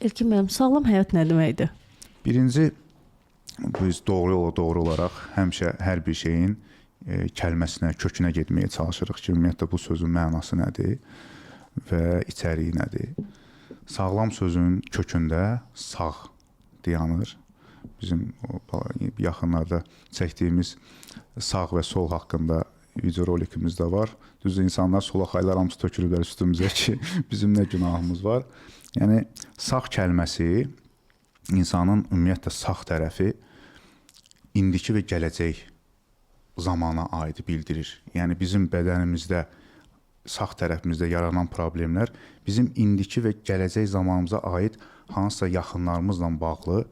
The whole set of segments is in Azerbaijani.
İlkin müəllim, sağlam həyat nə deməkdir? Birinci, biz doğru yola doğru olaraq həmişə hər bir şeyin kəlməsinə, kökünə getməyə çalışırıq ki, ümumiyyətlə bu sözün mənası nədir və içəriyi nədir. Sağlam sözün kökündə sağ dayanır. Bizim yaxınlarda çəkdiyimiz sağ və sol haqqında videorolikimiz də var. Düzdür, insanlar solaxaylar hamısı tökülürlər üstümüzə ki, bizim nə günahımız var. Yəni, sağ kəlməsi insanın ümumiyyətlə sağ tərəfi indiki və gələcək zamana aid bildirir. Yəni, bizim bədənimizdə, sağ tərəfimizdə yaranan problemlər bizim indiki və gələcək zamanımıza aid hansısa yaxınlarımızla bağlı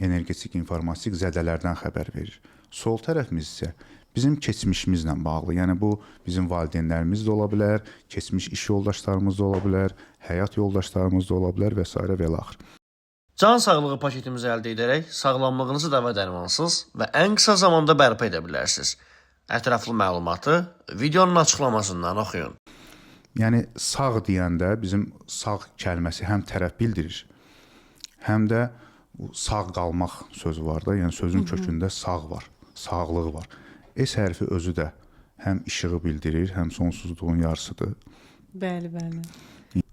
energetik, informatik zədələrdən xəbər verir. Sol tərəfimiz isə bizim keçmişimizlə bağlı. Yəni, bu bizim valideynlərimiz də ola bilər, keçmiş iş yoldaşlarımız da ola bilər, həyat yoldaşlarımız da ola bilər və s. və l-axır. Can sağlığı paketimizi əldə edərək sağlamlığınızı dəvə dərmansız və ən qısa zamanda bərpa edə bilərsiniz. Ətraflı məlumatı videonun açıqlamasından oxuyun. Yəni, sağ deyəndə bizim sağ kəlməsi həm tərəf bildirir, həm də sağ qalmaq sözü var da, yəni sözün kökündə sağ var, sağlığı var. S hərfi özü də həm işığı bildirir, həm sonsuzluğun yarısıdır. Bəli, bəli.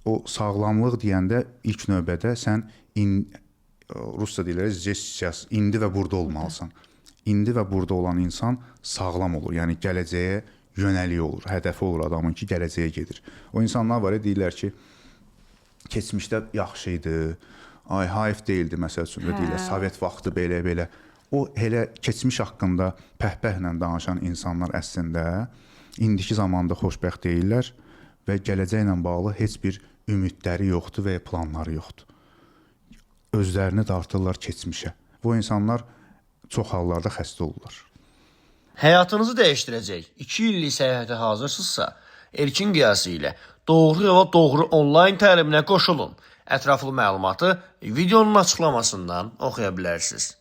O sağlamlıq deyəndə ilk növbədə sən Rusca deyirlər, здесь, indi və burada olmalısan. İndi və burada olan insan sağlam olur, yəni gələcəyə yönəlik olur, hədəfi olur adamın ki, gələcəyə gedir. O insanlar var ya, deyirlər ki, keçmişdə yaxşı idi, ay hayf deyildi, məsəl üçün də deyirlər, Sovet vaxtı belə-belə. O, elə keçmiş haqqında pəhpəhlə danışan insanlar əslində indiki zamanda xoşbəxt deyirlər və gələcəklə bağlı heç bir ümidləri yoxdur və planları yoxdur. Özlərini dartırlar keçmişə. Bu insanlar çox hallarda xəstə olurlar. Həyatınızı dəyişdirəcək 2 illik səyahətə hazırsınızsa, Erkin Qiyası ilə Doğru Yola Doğru onlayn təliminə qoşulun. Ətraflı məlumatı videonun açıqlamasından oxuya bilərsiniz.